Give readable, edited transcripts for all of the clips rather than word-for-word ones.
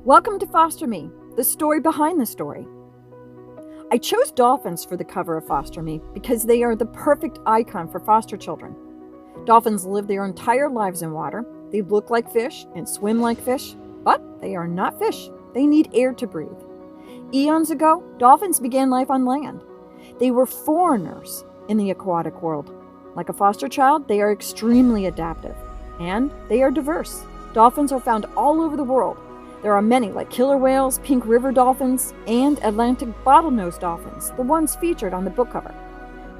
Welcome to Foster Me, the story behind the story. I chose dolphins for the cover of Foster Me because they are the perfect icon for foster children. Dolphins live their entire lives in water. They look like fish and swim like fish, but they are not fish. They need air to breathe. Eons ago, dolphins began life on land. They were foreigners in the aquatic world. Like a foster child, they are extremely adaptive, and they are diverse. Dolphins are found all over the world. There are many, like killer whales, pink river dolphins, and Atlantic bottlenose dolphins, the ones featured on the book cover.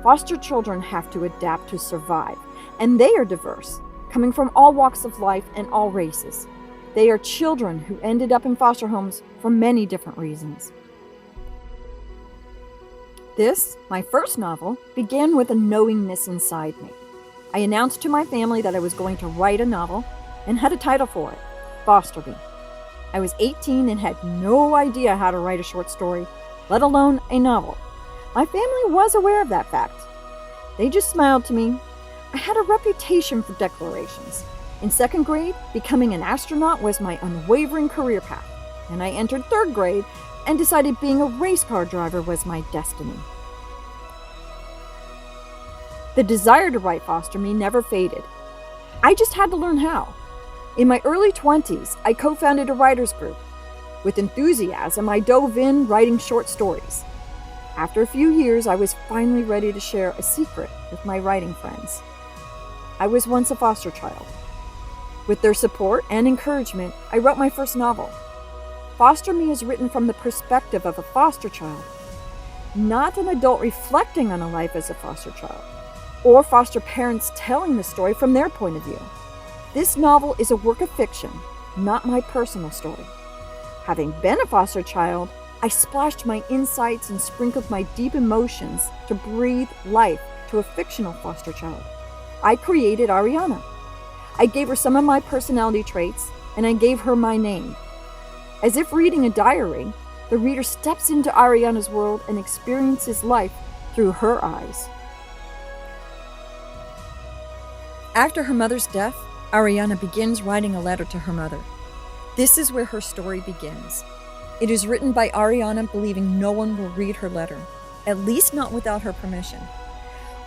Foster children have to adapt to survive, and they are diverse, coming from all walks of life and all races. They are children who ended up in foster homes for many different reasons. This, my first novel, began with a knowingness inside me. I announced to my family that I was going to write a novel and had a title for it, Foster Me. I was 18 and had no idea how to write a short story, let alone a novel. My family was aware of that fact. They just smiled to me. I had a reputation for declarations. In second grade, becoming an astronaut was my unwavering career path, and I entered third grade and decided being a race car driver was my destiny. The desire to write Foster Me never faded. I just had to learn how. In my early 20s, I co-founded a writers group. With enthusiasm, I dove in writing short stories. After a few years, I was finally ready to share a secret with my writing friends. I was once a foster child. With their support and encouragement, I wrote my first novel. Foster Me is written from the perspective of a foster child, not an adult reflecting on a life as a foster child, or foster parents telling the story from their point of view. This novel is a work of fiction, not my personal story. Having been a foster child, I splashed my insights and sprinkled my deep emotions to breathe life to a fictional foster child. I created Ariana. I gave her some of my personality traits, and I gave her my name. As if reading a diary, the reader steps into Ariana's world and experiences life through her eyes. After her mother's death, Ariana begins writing a letter to her mother. This is where her story begins. It is written by Ariana believing no one will read her letter, at least not without her permission.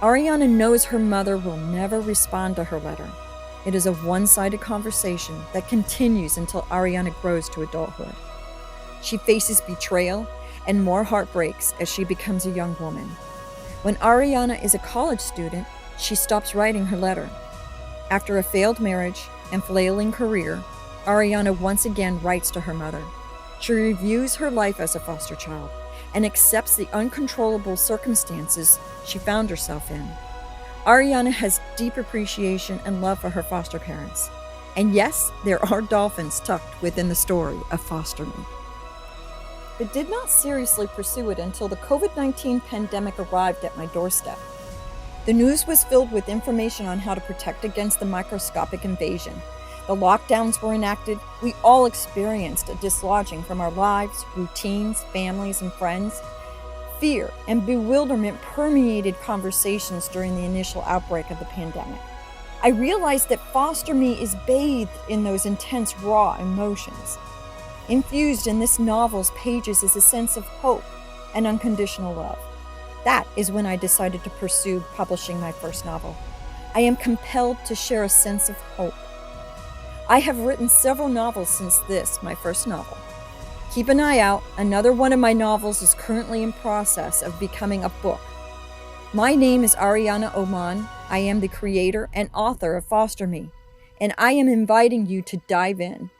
Ariana knows her mother will never respond to her letter. It is a one-sided conversation that continues until Ariana grows to adulthood. She faces betrayal and more heartbreaks as she becomes a young woman. When Ariana is a college student, she stops writing her letter. After a failed marriage and flailing career, Ariana once again writes to her mother. She reviews her life as a foster child and accepts the uncontrollable circumstances she found herself in. Ariana has deep appreciation and love for her foster parents. And yes, there are dolphins tucked within the story of Foster Me. I did not seriously pursue it until the COVID-19 pandemic arrived at my doorstep. The news was filled with information on how to protect against the microscopic invasion. The lockdowns were enacted. We all experienced a dislodging from our lives, routines, families, and friends. Fear and bewilderment permeated conversations during the initial outbreak of the pandemic. I realized that Foster Me is bathed in those intense, raw emotions. Infused in this novel's pages is a sense of hope and unconditional love. That is when I decided to pursue publishing my first novel. I am compelled to share a sense of hope. I have written several novels since this, my first novel. Keep an eye out, another one of my novels is currently in process of becoming a book. My name is Ariana Oman. I am the creator and author of Foster Me, and I am inviting you to dive in.